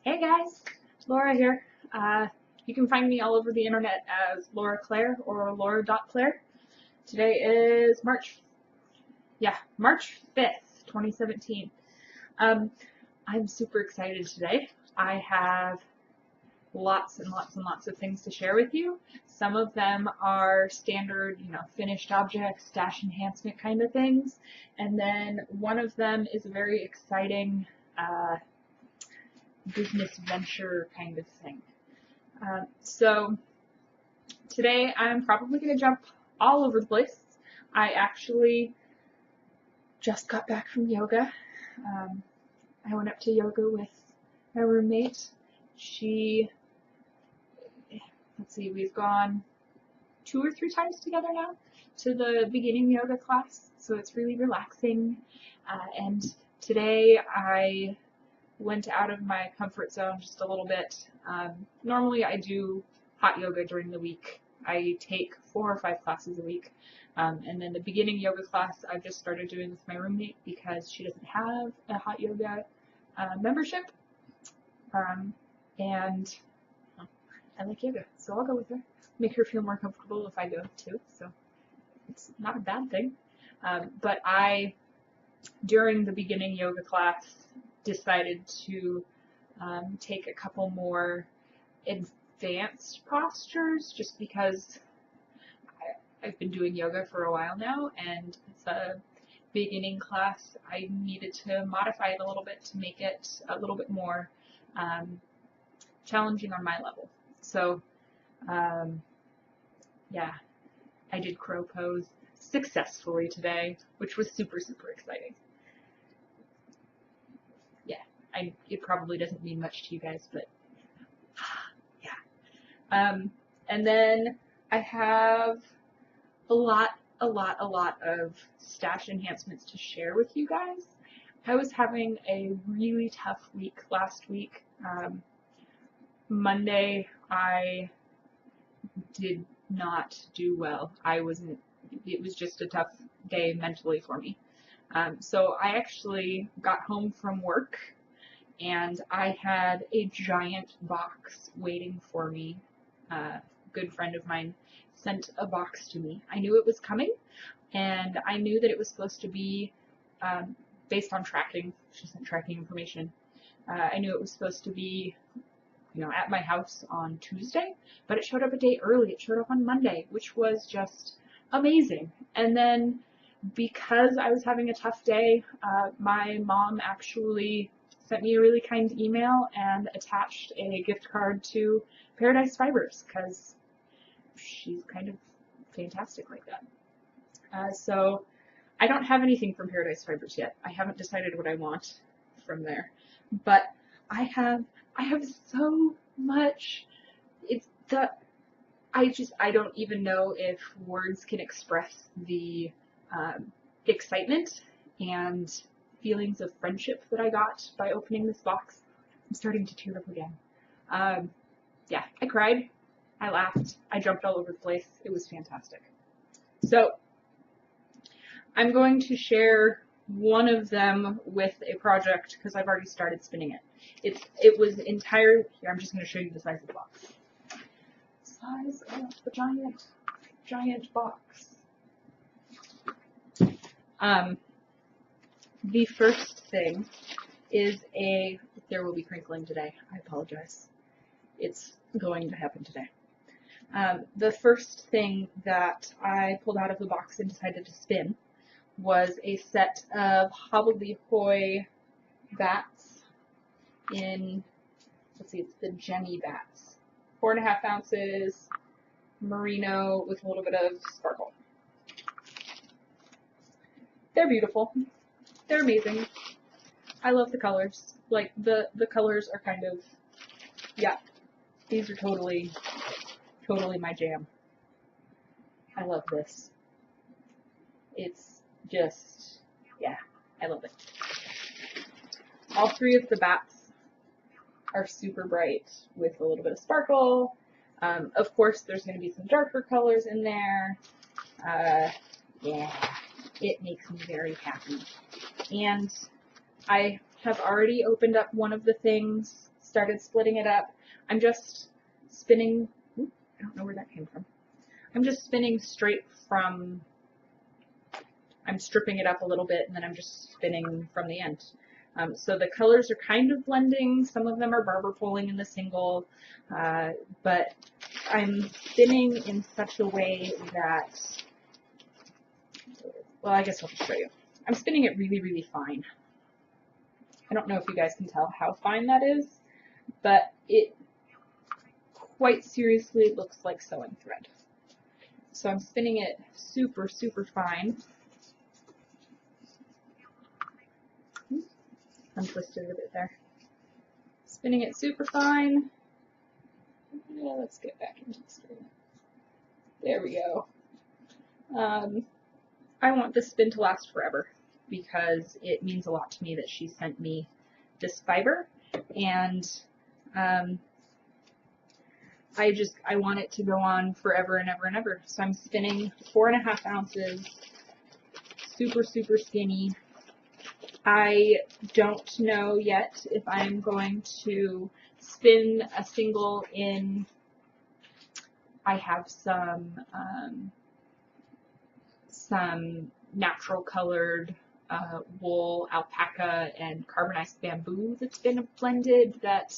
Hey guys, Laura here. You can find me all over the internet as loraclare or lora.clare. Today is March 5th, 2017. Um, I'm super excited today. I have lots and lots and lots of things to share with you. Some of them are standard, finished objects, stash enhancement kind of things. And then one of them is a very exciting, business venture kind of thing. So today I'm probably going to jump all over the place. I actually just got back from yoga. I went up to yoga with my roommate. We've gone 2 or 3 times together now to the beginning yoga class, so it's really relaxing. And today I went out of my comfort zone just a little bit. Normally I do hot yoga during the week. I take 4 or 5 classes a week. And then the beginning yoga class I've just started doing with my roommate because she doesn't have a hot yoga membership. And I like yoga, so I'll go with her. Make her feel more comfortable if I go too, so it's not a bad thing. But during the beginning yoga class, decided to take a couple more advanced postures just because I've been doing yoga for a while now, and the beginning class I needed to modify it a little bit to make it a little bit more challenging on my level. So yeah, I did crow pose successfully today, which was super, super exciting. It probably doesn't mean much to you guys, but yeah. And then I have a lot of stash enhancements to share with you guys. I was having a really tough week last week. Monday, I did not do well. It was just a tough day mentally for me. So I actually got home from work and I had a giant box waiting for me. A good friend of mine sent a box to me. I knew it was coming, and I knew that it was supposed to be based on tracking. She sent tracking information. I knew it was supposed to be, at my house on Tuesday, but it showed up a day early. It showed up on Monday, which was just amazing. And then because I was having a tough day, my mom actually sent me a really kind email and attached a gift card to Paradise Fibers because she's kind of fantastic like that. So I don't have anything from Paradise Fibers yet. I haven't decided what I want from there, but I have so much. I don't even know if words can express the excitement and feelings of friendship that I got by opening this box. I'm starting to tear up again. Yeah, I cried, I laughed, I jumped all over the place. It was fantastic. So I'm going to share one of them with a project because I've already started spinning it. It was entire. Here, I'm just going to show you the size of the box. Size of the giant box. The first thing is there will be crinkling today. I apologize. It's going to happen today. The first thing that I pulled out of the box and decided to spin was a set of hobbledehoy bats in, it's the Jenny bats. 4.5 ounces, merino with a little bit of sparkle. They're beautiful. They're amazing. I love the colors. Like, the colors are kind of, yeah, these are totally my jam. I love this. It's just, yeah, I love it. All 3 of the bats are super bright with a little bit of sparkle. Of course, there's going to be some darker colors in there. Yeah, it makes me very happy. And I have already opened up one of the things, started splitting it up. I'm just spinning, I don't know where that came from. I'm just spinning straight from, I'm stripping it up a little bit and then I'm just spinning from the end. So the colors are kind of blending. Some of them are barber poling in the single, but I'm spinning in such a way that, well, I guess I'll just show you. I'm spinning it really, really fine. I don't know if you guys can tell how fine that is, but it quite seriously looks like sewing thread. So I'm spinning it super, super fine. Untwisted a bit there. Spinning it super fine. Yeah, let's get back into the spin. There we go. I want this spin to last forever because it means a lot to me that she sent me this fiber, and I want it to go on forever and ever and ever. So I'm spinning 4.5 ounces, super, super skinny. I don't know yet if I'm going to spin a single in, I have some natural colored wool, alpaca, and carbonized bamboo that's been blended that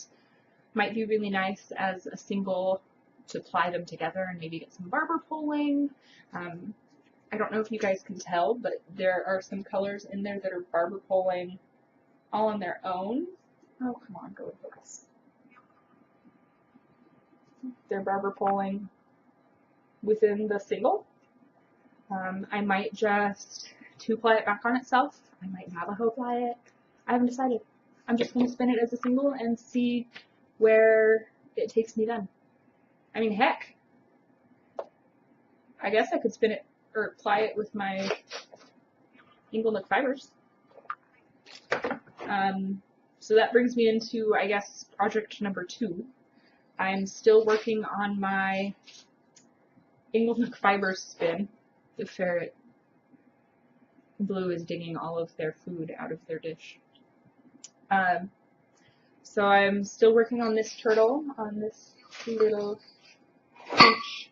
might be really nice as a single to ply them together and maybe get some barber poling. I don't know if you guys can tell, but there are some colors in there that are barber poling all on their own. Oh, come on, go with focus. They're barber poling within the single. I might just 2-ply it back on itself. I might Navajo ply it. I haven't decided. I'm just going to spin it as a single and see where it takes me then. I mean, heck, I guess I could spin it or ply it with my Inglenook fibers. So that brings me into, I guess, project number 2. I'm still working on my Inglenook fibers spin. The ferret blue is digging all of their food out of their dish. So I'm still working on this turtle, on this little finch.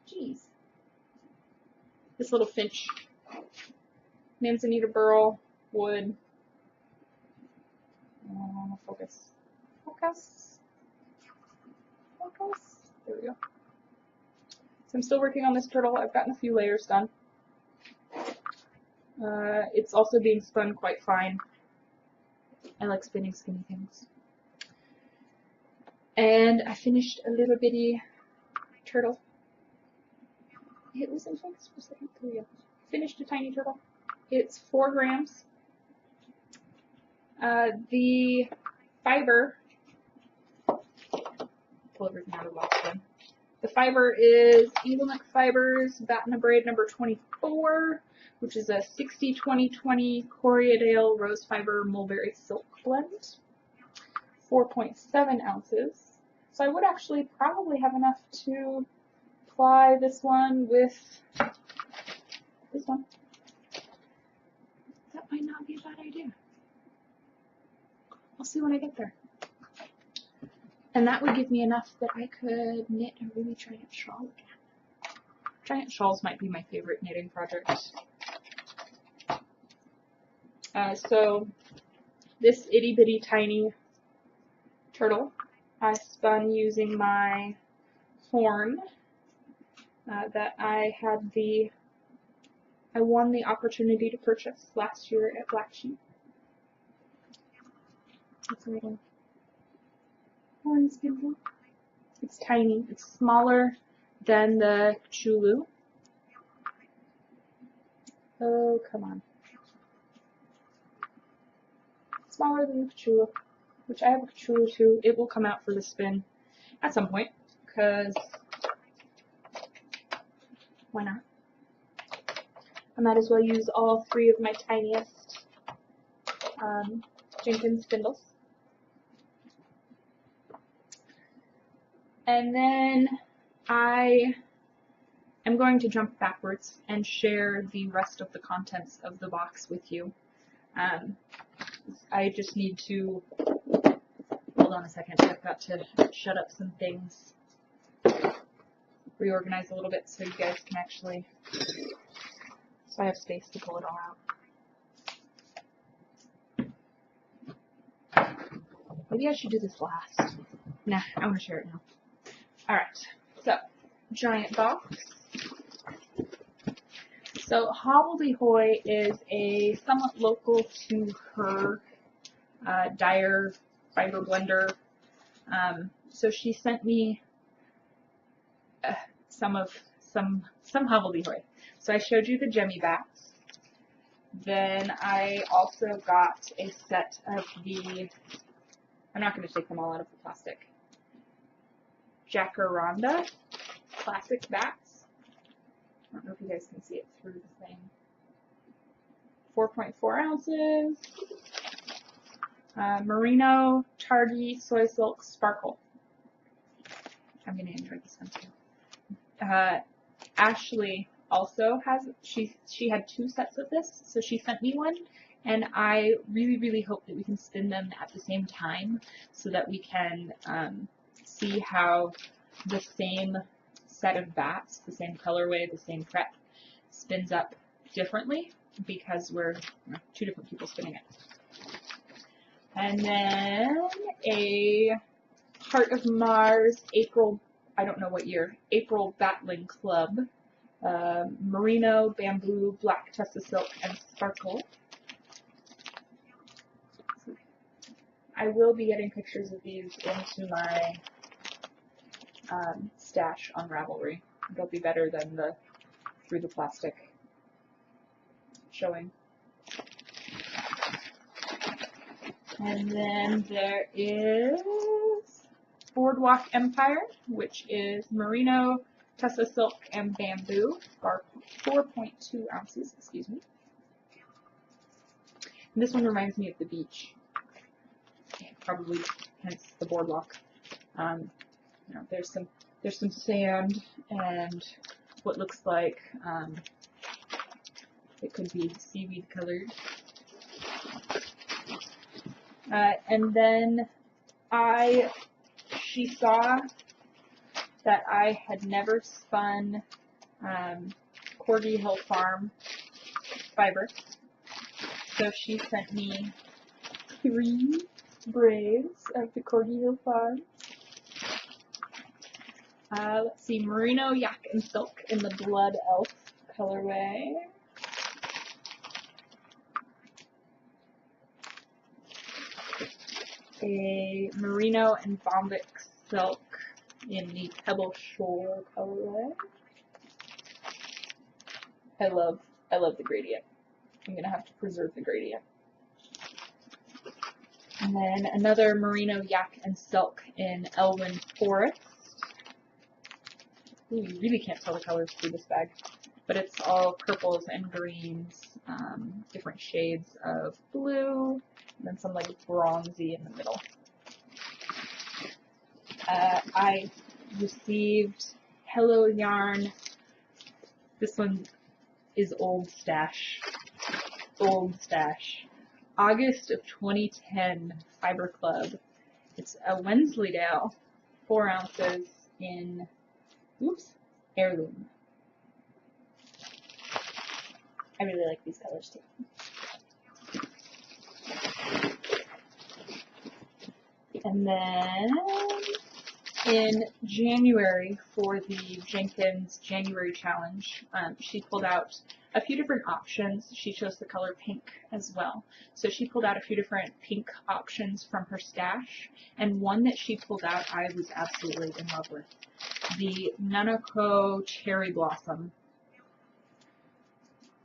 Jeez. This little finch. Manzanita burl, wood. Focus. Focus. Focus. There we go. So I'm still working on this turtle. I've gotten a few layers done. It's also being spun quite fine. I like spinning skinny things. And I finished a little bitty turtle. It was in focus for a second. There we go. Finished a tiny turtle. It's 4 grams. The fiber, pull everything out of the box then. The fiber is Inglenook Fibers, Batten Braid number 24, which is a 60-20-20 Corriedale Rose Fiber Mulberry Silk Blend. 4.7 ounces. So I would actually probably have enough to ply this one with this one. That might not be a bad idea. I'll see when I get there. And that would give me enough that I could knit a really giant shawl again. Giant shawls might be my favorite knitting project. So this itty bitty tiny turtle I spun using my horn that I won the opportunity to purchase last year at Black Sheep. It's a little horn spindle. It's tiny. It's smaller than the Chulu. Oh, come on. Smaller than the Cthulhu, which I have a Cthulhu too. It will come out for the spin at some point, because why not? I might as well use all 3 of my tiniest Jenkins spindles. And then I am going to jump backwards and share the rest of the contents of the box with you. I just need to Hold on a second. I've got to shut up some things, reorganize a little bit so you guys can actually, so I have space to pull it all out. Maybe I should do this last. Nah, I want to share it now. Alright, so, giant box. So, Hobbledehoy is a somewhat local to her dyer fiber blender. So she sent me some Hobbledehoy. So I showed you the Jemmy bats. Then I also got a set of the, I'm not going to take them all out of the plastic, Jacaranda classic bats. I don't know if you guys can see it through the thing. 4.4 ounces. Merino, Tardy, Soy Silk, Sparkle. I'm going to enjoy this one too. Ashley also has, she had 2 sets of this, so she sent me one, and I really hope that we can spin them at the same time so that we can see how the same set of bats, the same colorway, the same prep, spins up differently because we're 2 different people spinning it. And then a Heart of Mars April, I don't know what year, April Battling Club, Merino, Bamboo, Black Tessa Silk, and Sparkle. I will be getting pictures of these into my stash on Ravelry. They'll be better than the through the plastic showing. And then there is Boardwalk Empire, which is Merino, Tessa Silk, and Bamboo, or 4.2 ounces, excuse me. And this one reminds me of the beach, probably hence the boardwalk. You know, there's some sand and what looks like it could be seaweed colored. And then she saw that I had never spun Corgi Hill Farm fiber, so she sent me 3 braids of the Corgi Hill Farm. Let's see, Merino, Yak, and Silk in the Blood Elf colorway. A Merino and Bombic Silk in the Pebble Shore colorway. I love the gradient. I'm gonna have to preserve the gradient. And then another Merino, Yak, and Silk in Elwyn Forest. Ooh, you really can't tell the colors through this bag, but it's all purples and greens, different shades of blue, and then some like bronzy in the middle. I received Hello Yarn. This one is old stash. Old stash. August of 2010 Fiber Club. It's a Wensleydale, 4 ounces in, oops, heirloom. I really like these colors too. And then in January for the Jenkins January Challenge, she pulled out a few different options. She chose the color pink as well. So she pulled out a few different pink options from her stash, and one that she pulled out I was absolutely in love with. The Nanako Cherry Blossom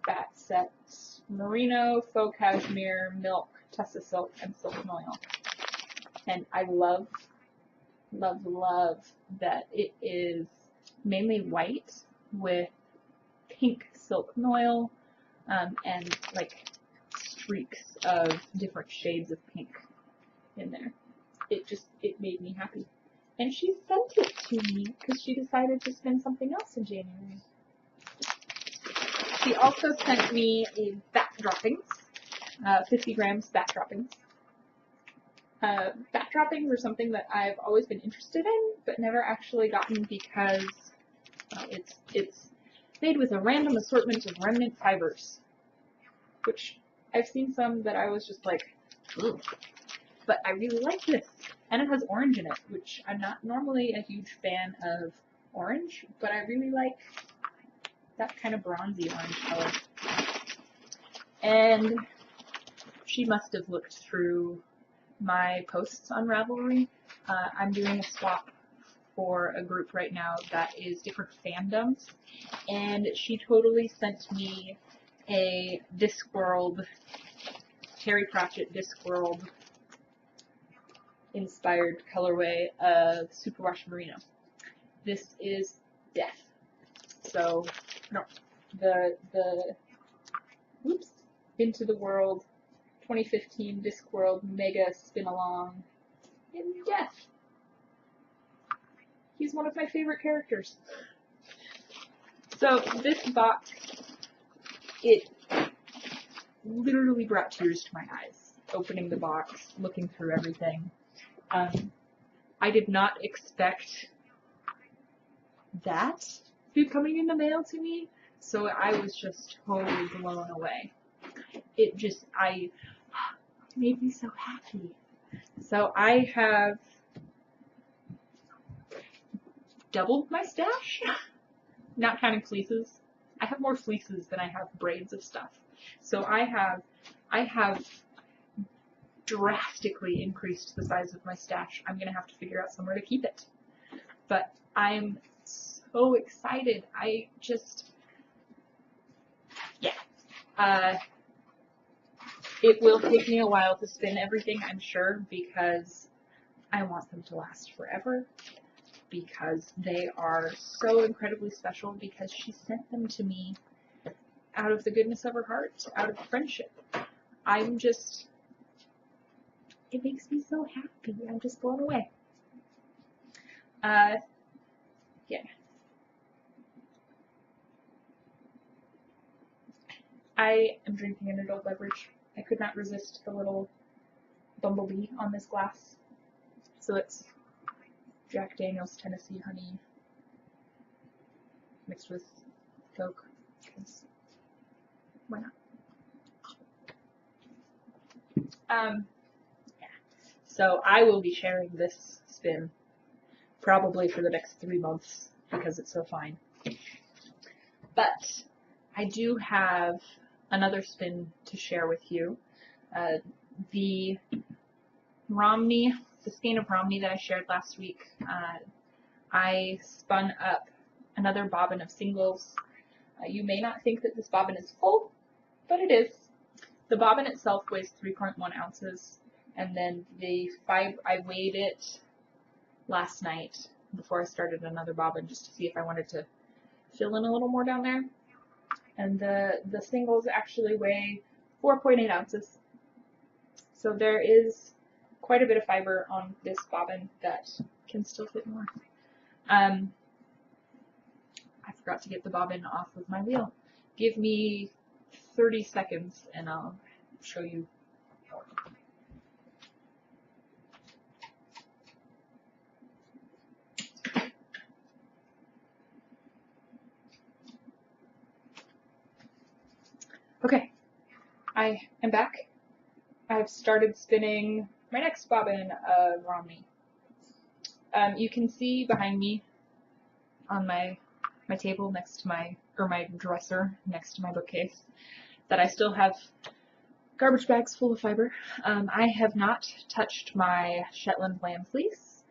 bat set. Merino, Faux Cashmere, Milk, Tessa Silk, and Silk Noil. And I love that it is mainly white with pink silk noil and like streaks of different shades of pink in there. It made me happy. And she sent it to me because she decided to spin something else in January. She also sent me a bat droppings, 50 grams bat droppings. Backdroppings are something that I've always been interested in, but never actually gotten because it's made with a random assortment of remnant fibers, which I've seen some that I was just like, ugh. But I really like this, and it has orange in it, which I'm not normally a huge fan of orange, but I really like that kind of bronzy orange color. And she must have looked through my posts on Ravelry. I'm doing a swap for a group right now that is different fandoms, and she totally sent me a Discworld, Terry Pratchett Discworld inspired colorway of Superwash Merino. This is death. So, no, the Into the World 2015 Discworld Mega Spin-Along in death. He's one of my favorite characters. So this box, it literally brought tears to my eyes. Opening the box, looking through everything. I did not expect that to be coming in the mail to me, so I was just totally blown away. It made me so happy. So I have doubled my stash, not counting fleeces. I have more fleeces than I have braids of stuff. So I have drastically increased the size of my stash. I'm gonna have to figure out somewhere to keep it. But I'm so excited. It will take me a while to spin everything, I'm sure, because I want them to last forever, because they are so incredibly special, because she sent them to me out of the goodness of her heart, out of friendship. It makes me so happy. I'm just blown away. Yeah. I am drinking an adult beverage. I could not resist the little bumblebee on this glass. So it's Jack Daniel's Tennessee Honey mixed with Coke, because why not? Yeah. So I will be sharing this spin probably for the next 3 months because it's so fine. But I do have another spin to share with you. The skein of Romney that I shared last week, I spun up another bobbin of singles. You may not think that this bobbin is full, but it is. The bobbin itself weighs 3.1 ounces, and then I weighed it last night before I started another bobbin just to see if I wanted to fill in a little more down there. And the singles actually weigh 4.8 ounces. So there is quite a bit of fiber on this bobbin that can still fit more. I forgot to get the bobbin off of my wheel. Give me 30 seconds and I'll show you. Okay, I am back. I've started spinning my next bobbin of Romney. You can see behind me on my table next to my dresser next to my bookcase that I still have garbage bags full of fiber. I have not touched my Shetland lamb fleece,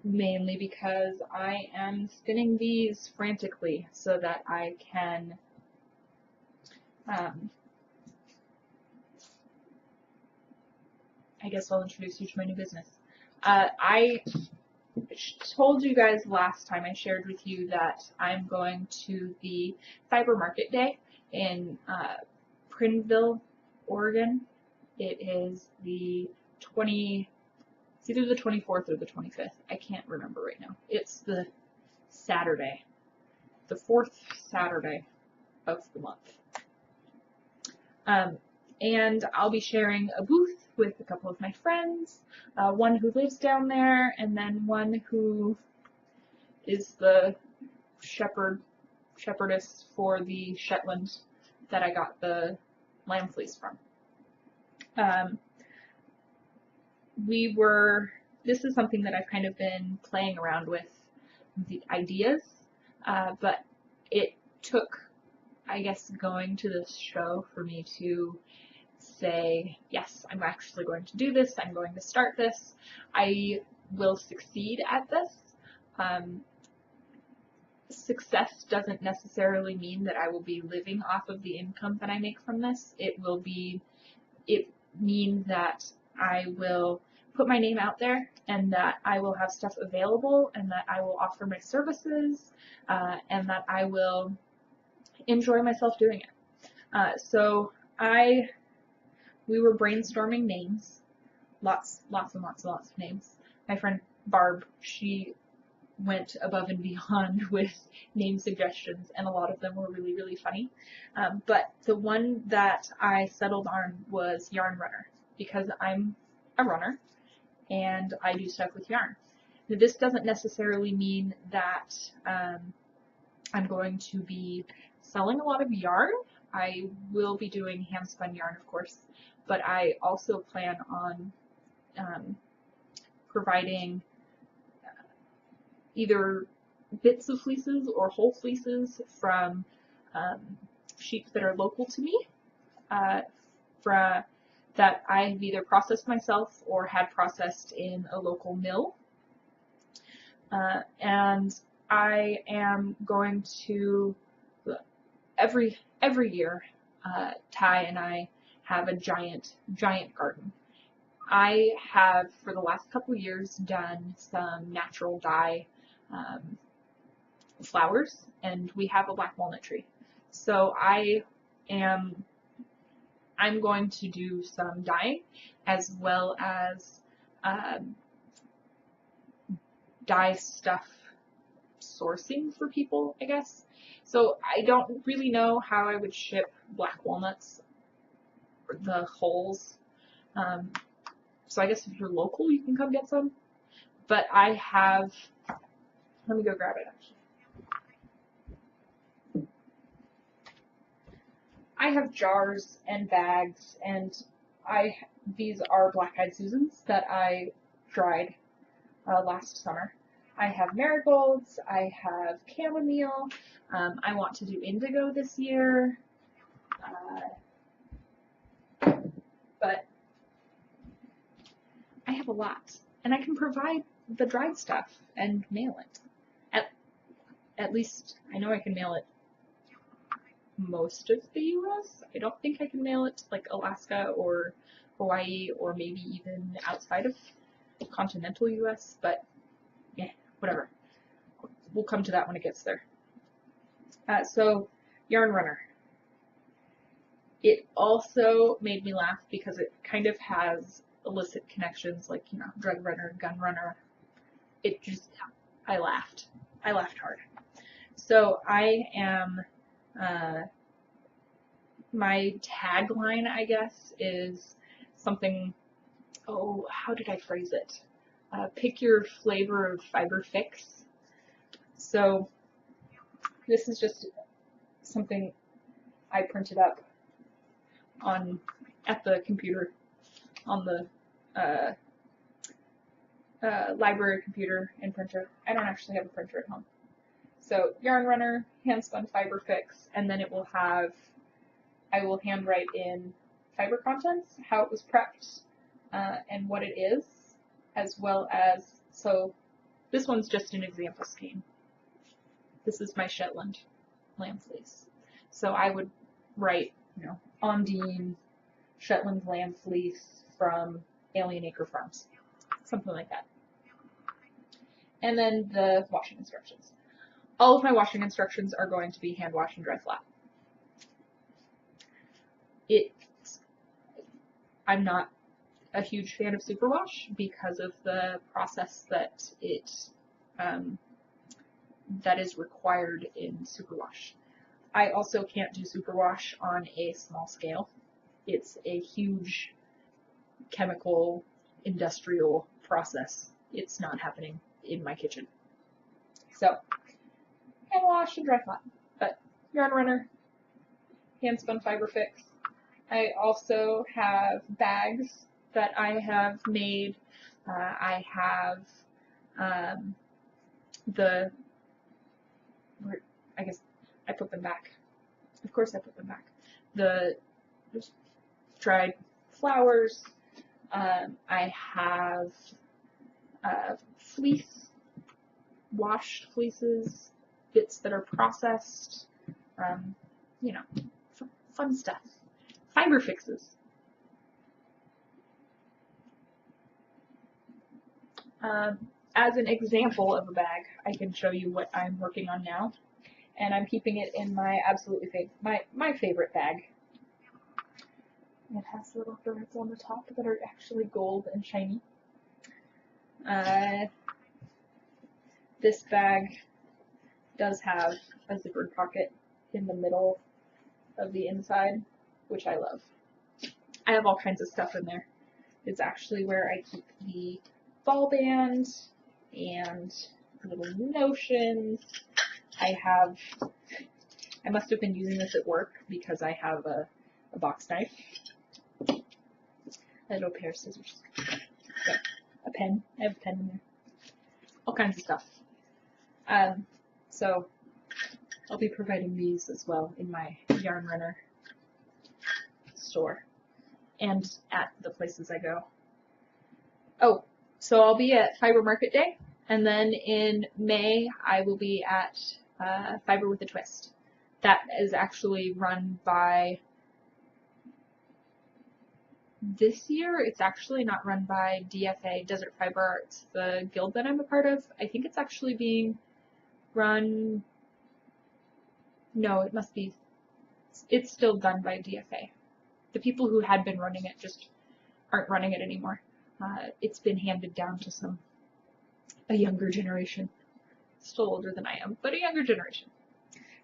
mainly because I am spinning these frantically so that I can I guess I'll introduce you to my new business. I told you guys last time I shared with you that I'm going to the Fiber Market Day in Prineville, Oregon. It is it's either the 24th or the 25th. I can't remember right now. It's the Saturday, the 4th Saturday of the month. And I'll be sharing a booth with a couple of my friends, one who lives down there, and then one who is the shepherdess for the Shetland that I got the lamb fleece from. This is something that I've kind of been playing around with, the ideas, but it took, I guess, going to this show for me to say, yes, I'm actually going to do this, I'm going to start this, I will succeed at this. Success doesn't necessarily mean that I will be living off of the income that I make from this. It means that I will put my name out there and that I will have stuff available and that I will offer my services and that I will enjoy myself doing it. So we were brainstorming names, lots and lots of names. My friend Barb, she went above and beyond with name suggestions, and a lot of them were really, really funny. But the one that I settled on was Yarn Runner, because I'm a runner and I do stuff with yarn. Now, this doesn't necessarily mean that I'm going to be selling a lot of yarn. I will be doing hand spun yarn, of course, but I also plan on providing either bits of fleeces or whole fleeces from sheep that are local to me, that I've either processed myself or had processed in a local mill. And I am going to, every year, Ty and I have a giant garden. I have, for the last couple years, done some natural dye flowers, and we have a black walnut tree. So I'm going to do some dyeing as well as dye stuff sourcing for people, I guess. So I don't really know how I would ship black walnuts, the hulls. So I guess if you're local, you can come get some. But I have, let me go grab it actually. I have jars and bags, and these are black-eyed Susans that I dried last summer. I have marigolds, I have chamomile, I want to do indigo this year, but I have a lot, and I can provide the dried stuff and mail it. At least I know I can mail it most of the US. I don't think I can mail it to like Alaska or Hawaii or maybe even outside of continental US, but yeah, whatever. We'll come to that when it gets there. So Yarn Runner. It also made me laugh because it kind of has illicit connections, like, you know, drug runner, gun runner. I laughed. I laughed hard. So I am, my tagline, I guess, is something, oh, how did I phrase it? Pick your flavor of fiber fix. So this is just something I printed up at the computer, on the library computer and printer. I don't actually have a printer at home. So Yarn Runner, hand spun fiber fix, and then it will have, I will handwrite in fiber contents, how it was prepped, and what it is, as well as, so this one's just an example skein. This is my Shetland lamb fleece. So I would write, you know, Ondine Shetland lamb fleece from Alien Acre Farms, something like that. And then the washing instructions. All of my washing instructions are going to be hand wash and dry flat. I'm not a huge fan of superwash because of the process that that is required in superwash. I also can't do superwash on a small scale. It's a huge chemical industrial process. It's not happening in my kitchen. So, hand wash and dry flat. But yarn runner, hand spun fiber fix. I also have bags that I have made. I have I guess I put them back. Of course I put them back. The dried flowers. I have fleece, washed fleeces, bits that are processed, you know, fun stuff. Fiber fixes. As an example of a bag, I can show you what I'm working on now, and I'm keeping it in my my favorite bag. It has little birds on the top that are actually gold and shiny. This bag does have a zippered pocket in the middle of the inside, which I love. I have all kinds of stuff in there. It's actually where I keep the ball band and little notions. I must have been using this at work because I have a box knife, a little pair of scissors, a pen. I have a pen in there. All kinds of stuff. So I'll be providing these as well in my yarn runner store and at the places I go. Oh, so I'll be at Fiber Market Day, and then in May I will be at Fiber with a Twist. That is actually run by, this year it's actually not run by DFA, Desert Fiber Arts, the guild that I'm a part of. I think it's actually being run, no, it must be, it's still done by DFA. The people who had been running it just aren't running it anymore. It's been handed down to a younger generation. Still older than I am, but a younger generation.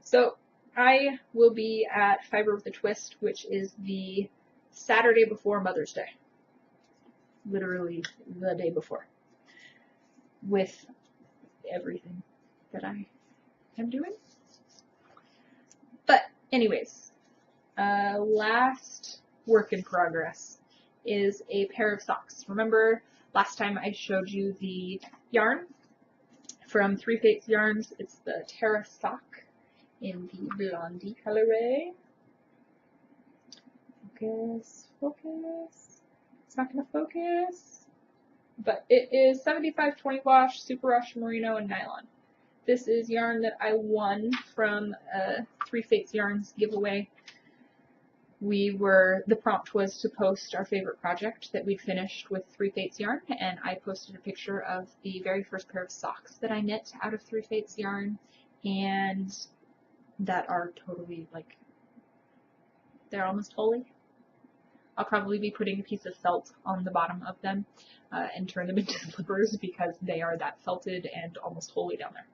So I will be at Fiber with a Twist, which is the Saturday before Mother's Day. Literally the day before. With everything that I am doing. But anyways, last work in progress is a pair of socks. Remember last time I showed you the yarn from Three Fates Yarns? It's the Terra sock in the Blondie colorway. Focus, focus. It's not going to focus. But it is 75/20 wash, super wash, merino, and nylon. This is yarn that I won from a Three Fates Yarns giveaway. The prompt was to post our favorite project that we'd finished with Three Fates yarn, and I posted a picture of the very first pair of socks that I knit out of Three Fates yarn, and that are totally, like, they're almost holy. I'll probably be putting a piece of felt on the bottom of them and turn them into slippers because they are that felted and almost holy down there.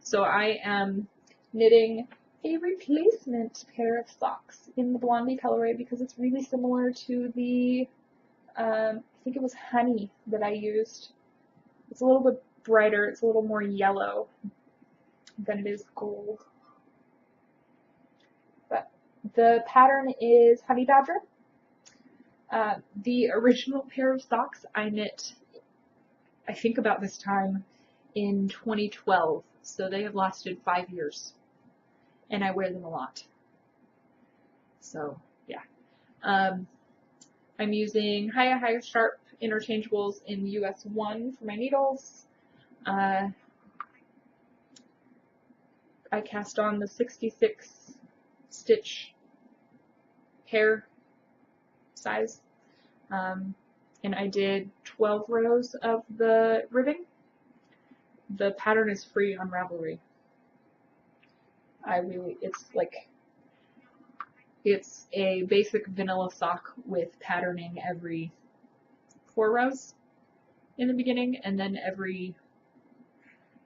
So I am knitting a replacement pair of socks in the Blondie colorway because it's really similar to the, I think it was honey that I used. It's a little bit brighter, it's a little more yellow than it is gold. But the pattern is Honey Badger. The original pair of socks I knit, I think about this time in 2012, so they have lasted 5 years. And I wear them a lot. So, yeah. I'm using High Sharp interchangeables in US 1 for my needles. I cast on the 66 stitch hair size. And I did 12 rows of the ribbing. The pattern is free on Ravelry. It's a basic vanilla sock with patterning every 4 rows in the beginning, and then I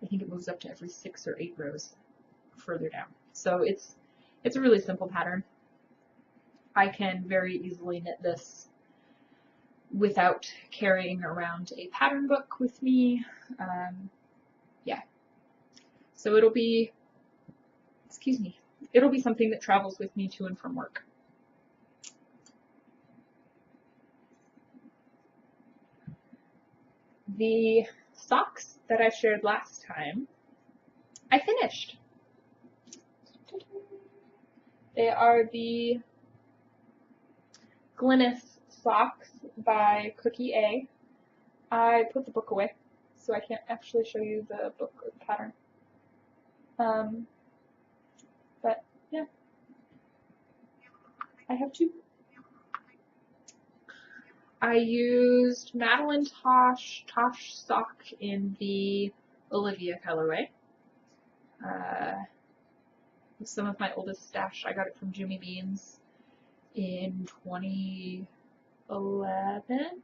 think it moves up to every 6 or 8 rows further down. So it's a really simple pattern. I can very easily knit this without carrying around a pattern book with me. Yeah. So it'll be, excuse me, it'll be something that travels with me to and from work. The socks that I shared last time, I finished. They are the Glynis socks by Cookie A. I put the book away, so I can't actually show you the book or the pattern. But yeah, I have two. I used Madeline Tosh sock in the Olivia colorway. Some of my oldest stash. I got it from Jimmy Bean's in 2011,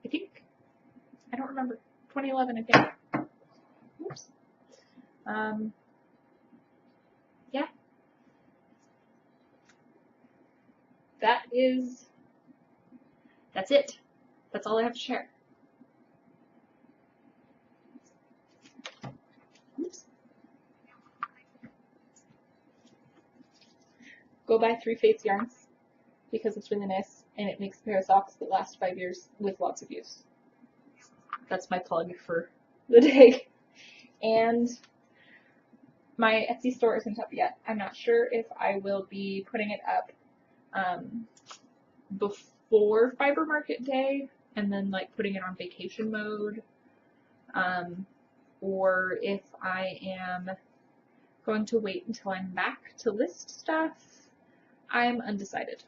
I think. I don't remember. 2011, I think. Oops. Yeah. That's it. That's all I have to share. Oops. Go buy 3 Fates yarns because it's really nice and it makes a pair of socks that last 5 years with lots of use. That's my plug for the day. And my Etsy store isn't up yet. I'm not sure if I will be putting it up before Fiber Market Day and then like putting it on vacation mode, or if I am going to wait until I'm back to list stuff. I'm undecided.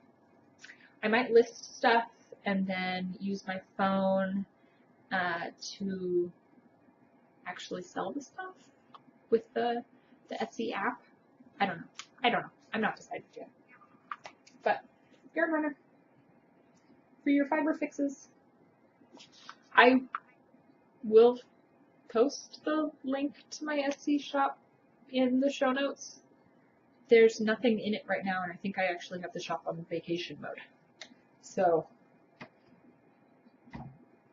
I might list stuff and then use my phone to actually sell the stuff with the Etsy app. I don't know. I'm not decided yet. But yarn runner for your fiber fixes. I will post the link to my Etsy shop in the show notes. There's nothing in it right now, and I think I actually have the shop on vacation mode. So,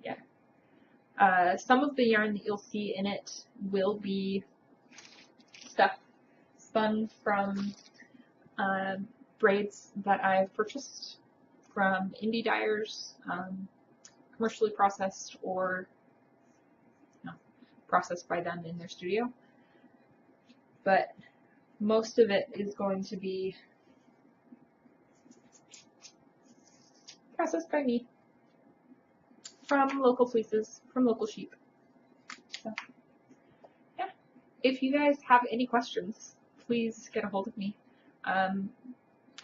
yeah. Some of the yarn that you'll see in it will be stuff spun from braids that I've purchased from indie dyers, commercially processed or processed by them in their studio. But most of it is going to be processed by me from local fleeces, from local sheep. So, yeah. If you guys have any questions, please get a hold of me.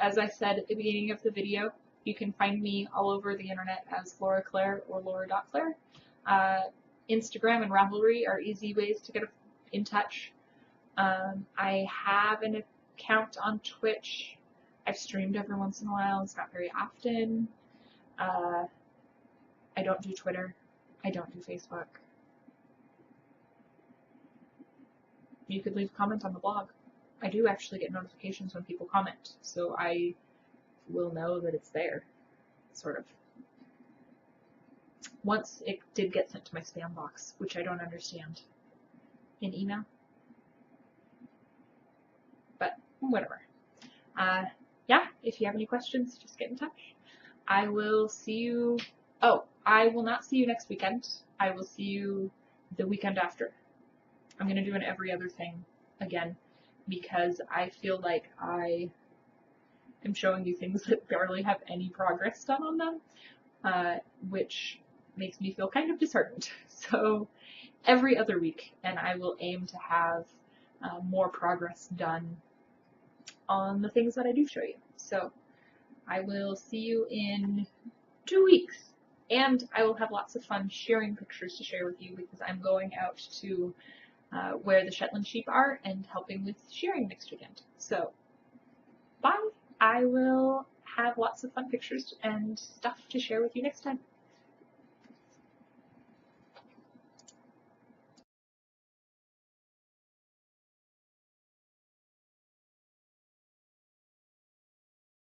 As I said at the beginning of the video, you can find me all over the internet as loraclare or lora.clare. Instagram and Ravelry are easy ways to get in touch. I have an account on Twitch. I've streamed every once in a while. It's not very often. I don't do Twitter. I don't do Facebook. You could leave a comment on the blog. I do actually get notifications when people comment, so I will know that it's there, sort of. Once it did get sent to my spam box, which I don't understand in email. But whatever. Yeah, if you have any questions, just get in touch. I will see you. Oh, I will not see you next weekend. I will see you the weekend after. I'm going to do an every other thing again because I feel like I am showing you things that barely have any progress done on them, which makes me feel kind of disheartened. So every other week, and I will aim to have more progress done on the things that I do show you. So I will see you in 2 weeks, and I will have lots of fun sharing pictures to share with you because I'm going out to where the Shetland sheep are and helping with shearing next weekend. So bye. I will have lots of fun pictures and stuff to share with you next time.